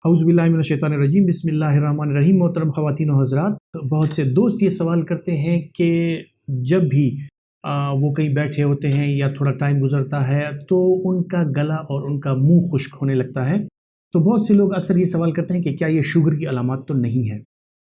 औज़ुबिल्लाहिमिनश्शैतानिर्रजीम बिस्मिल्लाहिर्रहमानिर्रहीम। मोहतरम ख़वातीन और हज़रात, बहुत से दोस्त ये सवाल करते हैं कि जब भी वो कहीं बैठे होते हैं या थोड़ा टाइम गुजरता है तो उनका गला और उनका मुंह खुश्क होने लगता है। तो बहुत से लोग अक्सर ये सवाल करते हैं कि क्या ये शुगर की अलामत तो नहीं है।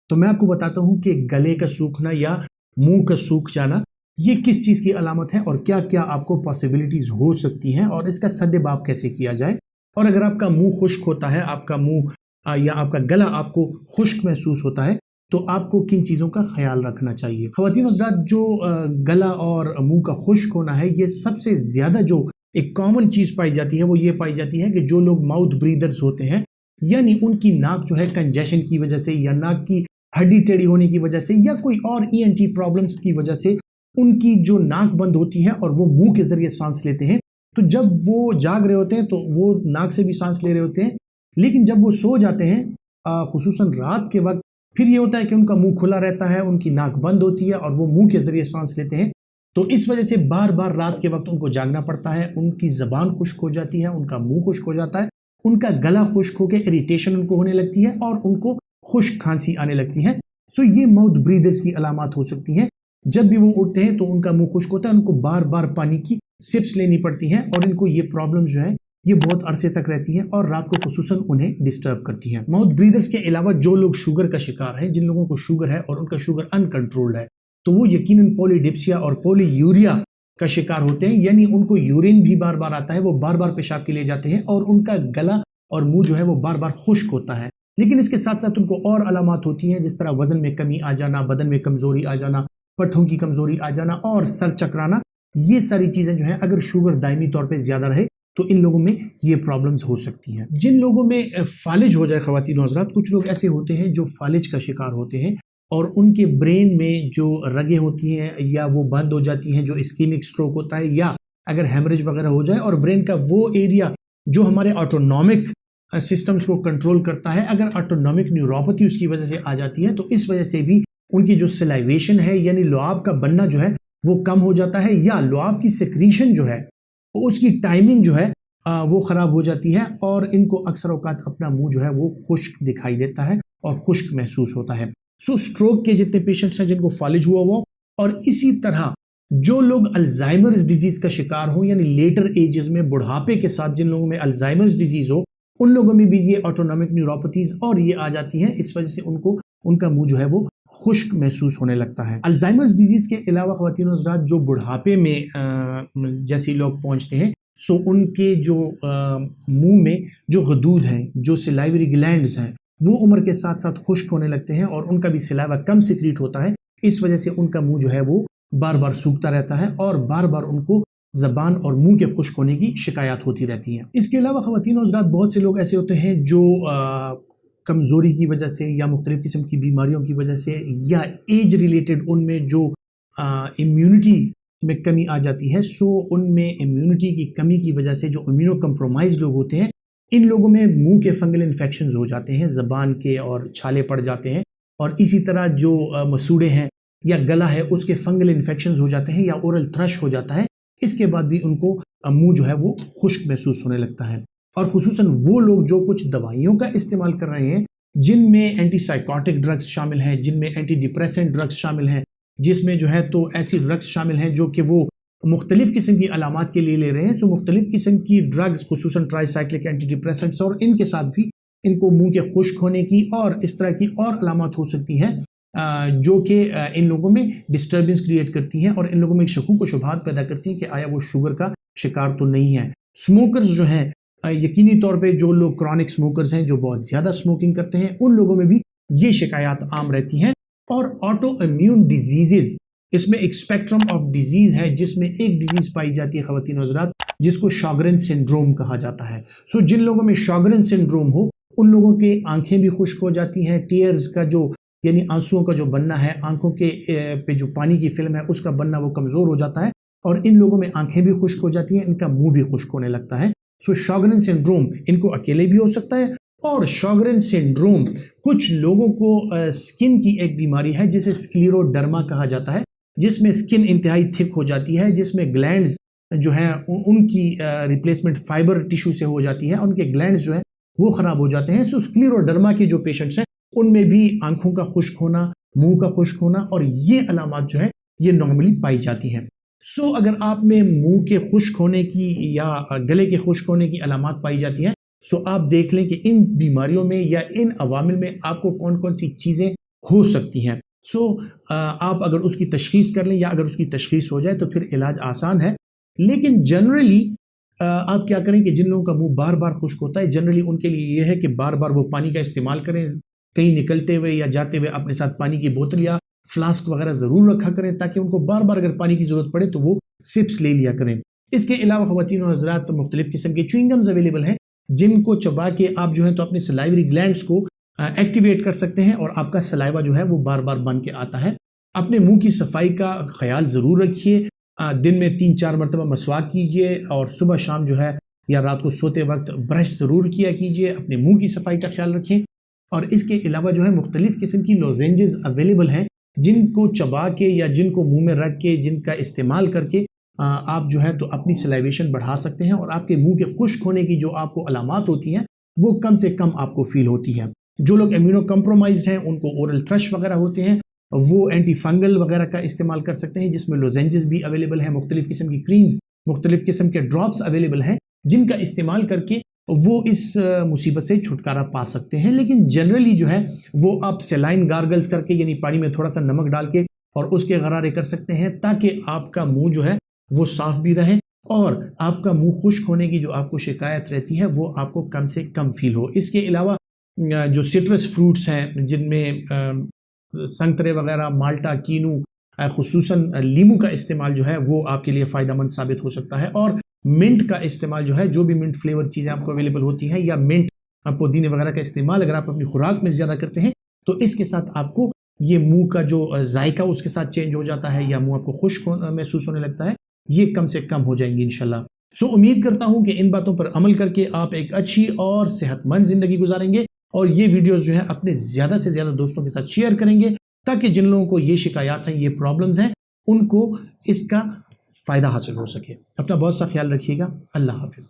तो मैं आपको बताता हूँ कि गले का सूखना या मुंह का सूख जाना ये किस चीज़ की अलामत है और क्या क्या आपको पॉसिबिलिटीज़ हो सकती हैं और इसका सद्देबाब कैसे किया जाए। और अगर आपका मुंह खुश्क होता है, आपका मुंह या आपका गला आपको खुश्क महसूस होता है, तो आपको किन चीज़ों का ख्याल रखना चाहिए। ख़वातीन और हज़रात, जो गला और मुंह का खुश्क होना है, ये सबसे ज़्यादा जो एक कॉमन चीज़ पाई जाती है वो ये पाई जाती है कि जो लोग माउथ ब्रीदर्स होते हैं, यानी उनकी नाक जो है कंजेशन की वजह से या नाक की हड्डी टेढ़ी होने की वजह से या कोई और ENT प्रॉब्लम्स की वजह से उनकी जो नाक बंद होती है और वो मुंह के जरिए सांस लेते हैं। तो जब वो जाग रहे होते हैं तो वो नाक से भी सांस ले रहे होते हैं, लेकिन जब वो सो जाते हैं खुसूसन रात के वक्त, फिर ये होता है कि उनका मुंह खुला रहता है, उनकी नाक बंद होती है और वो मुंह के जरिए सांस लेते हैं। तो इस वजह से बार बार रात के वक्त उनको जागना पड़ता है, उनकी जबान खुश्क हो जाती है, उनका मुंह खुश्क हो जाता है, उनका गला खुश्क होकर इरिटेशन उनको होने लगती है और उनको खुश्क खांसी आने लगती है। सो ये माउथ ब्रीदर्स की अलामत हो सकती हैं। जब भी वो उठते हैं तो उनका मुंह खुश्क होता है, उनको बार बार पानी की सिप्स लेनी पड़ती हैं और इनको ये प्रॉब्लम जो है ये बहुत अरसे तक रहती है और रात को खुसूसन उन्हें डिस्टर्ब करती है। माउथ ब्रीदर्स के अलावा जो लोग शुगर का शिकार हैं, जिन लोगों को शुगर है और उनका शुगर अनकंट्रोल्ड है, तो वो यकीनन पॉलीडिप्सिया और पॉलीयूरिया का शिकार होते हैं, यानी उनको यूरिन भी बार बार आता है, वो बार बार पेशाब के लिए जाते हैं और उनका गला और मुंह जो है वो बार बार खुश्क होता है। लेकिन इसके साथ साथ उनको और अलामत होती हैं, जिस तरह वजन में कमी आ जाना, बदन में कमजोरी आ जाना, पट्ठों की कमजोरी आ जाना और सर चकराना। ये सारी चीजें जो है अगर शुगर दायमी तौर पे ज्यादा रहे तो इन लोगों में ये प्रॉब्लम्स हो सकती हैं। जिन लोगों में फालिज हो जाए, ख़वातीन और हज़रात, कुछ लोग ऐसे होते हैं जो फालिज का शिकार होते हैं और उनके ब्रेन में जो रगें होती हैं या वो बंद हो जाती हैं, जो इस्कीमिक स्ट्रोक होता है या अगर हेमरेज वगैरह हो जाए और ब्रेन का वो एरिया जो हमारे ऑटोनॉमिक सिस्टम्स को कंट्रोल करता है, अगर ऑटोनॉमिक न्यूरोपैथी उसकी वजह से आ जाती है तो इस वजह से भी उनकी जो सलाइवेशन है यानी लुआब का बनना जो है वो कम हो जाता है या लुआब की सेक्रीशन जो है उसकी टाइमिंग जो है वो ख़राब हो जाती है और इनको अक्सर औकात अपना मुंह जो है वो खुश्क दिखाई देता है और खुश्क महसूस होता है। सो स्ट्रोक के जितने पेशेंट्स हैं जिनको फालिज हुआ हुआ और इसी तरह जो लोग अल्जाइमर्स डिजीज़ का शिकार हो, यानी लेटर एजेस में बुढ़ापे के साथ जिन लोगों में अल्जाइमर्स डिजीज़ हो, उन लोगों में भी ये ऑटोनॉमिक न्यूरोपैथीज और ये आ जाती हैं। इस वजह से उनको उनका मुंह जो है वो खुश्क महसूस होने लगता है। अल्जाइमर्स डिजीज के अलावा ख़वातीन और हज़रात, जो बुढ़ापे में जैसे लोग पहुंचते हैं, सो उनके जो मुंह में जो गदूद हैं, जो सिलाइवरी ग्लैंड्स हैं, वो उम्र के साथ साथ खुश्क होने लगते हैं और उनका भी सिलावा कम सिक्रीट होता है। इस वजह से उनका मुंह जो है वो बार बार सूखता रहता है और बार बार उनको जबान और मुंह के खुश्क होने की शिकायत होती रहती हैं। इसके अलावा ख़वातीन और हज़रात, बहुत से लोग ऐसे होते हैं जो कमज़ोरी की वजह से या मुख्तलिफ़ किस्म की बीमारियों की वजह से या एज रिलेटेड उनमें जो इम्यूनिटी में कमी आ जाती है, सो उनमें इम्यूनिटी की कमी की वजह से जो इम्यूनो कम्प्रोमाइज लोग होते हैं, इन लोगों में मुंह के फंगल इन्फेक्शंस हो जाते हैं, ज़बान के और छाले पड़ जाते हैं और इसी तरह जो मसूड़े हैं या गला है उसके फंगल इन्फेक्शंस हो जाते हैं या ओरल थ्रश हो जाता है। इसके बाद भी उनको मुंह जो है वो खुश्क महसूस होने लगता है। और खुसूसन वो लोग जो कुछ दवाइयों का इस्तेमाल कर रहे हैं, जिनमें एंटीसाइकोटिक ड्रग्स शामिल हैं, जिनमें एंटी डिप्रेसेंट ड्रग्स शामिल हैं, जिसमें जो है तो ऐसी ड्रग्स शामिल हैं जो कि वो मुख्तलिफ़ किस्म की अलामात के लिए ले रहे हैं। सो मुख्तलिफ़ किस्म की ड्रग्स, खुसूसन ट्राईसाइक्लिक एंटी डिप्रेसेंट्स, और इनके साथ भी इनको मुंह के खुश्क होने की और इस तरह की और अलामात हो सकती हैं जो कि इन लोगों में डिस्टर्बेंस क्रिएट करती हैं और इन लोगों में एक शकूक व शुबहात पैदा करती हैं कि आया वो शुगर का शिकार तो नहीं है। स्मोकर्स जो हैं, यकीनी तौर पे जो लोग क्रॉनिक स्मोकर्स हैं, जो बहुत ज़्यादा स्मोकिंग करते हैं, उन लोगों में भी ये शिकायत आम रहती हैं। और ऑटो इम्यून डिजीज़, इसमें एक स्पेक्ट्रम ऑफ डिजीज़ है जिसमें एक डिजीज़ पाई जाती है ख़वातीन और हज़रात, जिसको शॉगरेन सिंड्रोम कहा जाता है। सो जिन लोगों में शॉगरेन सिंड्रोम हो उन लोगों के आंखें भी खुश्क हो जाती हैं, टीयर्स का जो यानी आंसुओं का जो बनना है, आंखों के पे जो पानी की फिल्म है उसका बनना वो कमज़ोर हो जाता है और इन लोगों में आंखें भी खुश्क हो जाती हैं, इनका मुंह भी खुश्क होने लगता है। सो शॉगरेन सिंड्रोम इनको अकेले भी हो सकता है और शॉगरेन सिंड्रोम कुछ लोगों को स्किन की एक बीमारी है जिसे स्क्लेरोडर्मा कहा जाता है, जिसमें स्किन इंतहाई थिक हो जाती है, जिसमें ग्लैंड्स जो हैं उनकी रिप्लेसमेंट फाइबर टिश्यू से हो जाती है, उनके ग्लैंड्स जो हैं वो ख़राब हो जाते हैं। सो स्क्लेरोडर्मा के जो पेशेंट्स हैं उनमें भी आंखों का खुश्क होना, मुंह का खुश्क होना और ये अलामत जो है ये नॉर्मली पाई जाती हैं। सो अगर आप में मुंह के खुश्क होने की या गले के खुश्क होने की अलामत पाई जाती हैं, सो आप देख लें कि इन बीमारियों में या इन अवामिल में आपको कौन कौन सी चीज़ें हो सकती हैं। सो आप अगर उसकी तशखीस कर लें या अगर उसकी तशखीस हो जाए तो फिर इलाज आसान है। लेकिन जनरली आप क्या करें कि जिन लोगों का मुंह बार बार खुश्क होता है, जनरली उनके लिए यह है कि बार बार वो पानी का इस्तेमाल करें। कहीं निकलते हुए या जाते हुए अपने साथ पानी की बोतल या फ्लास्क वगैरह ज़रूर रखा करें, ताकि उनको बार बार अगर पानी की ज़रूरत पड़े तो वो सिप्स ले लिया करें। इसके अलावा ख़वातीन और हज़रात, तो मुख्तलिफ़ किस्म के च्युइंगम्स अवेलेबल हैं जिनको चबा के आप जो है तो अपने सलाइवरी ग्लैंड्स को एक्टिवेट कर सकते हैं और आपका सलाइवा जो है वो बार बार बन के आता है। अपने मुंह की सफाई का ख्याल ज़रूर रखिए। दिन में 3-4 मरतबा मसवाक कीजिए और सुबह शाम जो है या रात को सोते वक्त ब्रश ज़रूर किया कीजिए। अपने मुंह की सफाई का ख्याल रखें। और इसके अलावा जो है मुख्तलिफ़ किस्म की लोजेंजेस अवेलेबल हैं जिनको चबा के या जिनको मुंह में रख के, जिनका इस्तेमाल करके आप जो है तो अपनी सलाइवेशन बढ़ा सकते हैं और आपके मुंह के खुश्क होने की जो आपको अलामात होती हैं वो कम से कम आपको फील होती हैं। जो लोग इम्यूनो कम्प्रोमाइज्ड हैं उनको ओरल थ्रश वगैरह होते हैं, वो एंटी फंगल वगैरह का इस्तेमाल कर सकते हैं जिसमें लोजेंजेस भी अवेलेबल हैं। मुख्तलिफ़ किस्म की क्रीम्स, मुख्तलिफ़ किस्म के ड्रॉप्स अवेलेबल हैं जिनका इस्तेमाल करके वो इस मुसीबत से छुटकारा पा सकते हैं। लेकिन जनरली जो है वो आप सेलाइन गार्गल्स करके, यानी पानी में थोड़ा सा नमक डाल के और उसके गरारे कर सकते हैं, ताकि आपका मुंह जो है वो साफ भी रहे और आपका मुंह खुश्क होने की जो आपको शिकायत रहती है वो आपको कम से कम फील हो। इसके अलावा जो सिट्रस फ्रूट्स हैं जिनमें संतरे वगैरह, माल्टा, कीनू, खुसूसन लीमू का इस्तेमाल जो है वो आपके लिए फ़ायदेमंद साबित हो सकता है। और मिंट का इस्तेमाल जो है, जो भी मिंट फ्लेवर चीज़ें आपको अवेलेबल होती हैं या मिंट पुदीने वगैरह का इस्तेमाल अगर आप अपनी खुराक में ज़्यादा करते हैं तो इसके साथ आपको ये मुंह का जो जायका उसके साथ चेंज हो जाता है या मुंह आपको खुश्क महसूस होने लगता है, ये कम से कम हो जाएंगी इंशाल्लाह। सो उम्मीद करता हूं कि इन बातों पर अमल करके आप एक अच्छी और सेहतमंद ज़िंदगी गुजारेंगे और ये वीडियोस जो है अपने ज़्यादा से ज़्यादा दोस्तों के साथ शेयर करेंगे, ताकि जिन लोगों को ये शिकायत हैं, ये प्रॉब्लम्स हैं, उनको इसका फ़ायदा हासिल हो सके। अपना बहुत सा ख्याल रखिएगा। अल्लाह हाफिज़।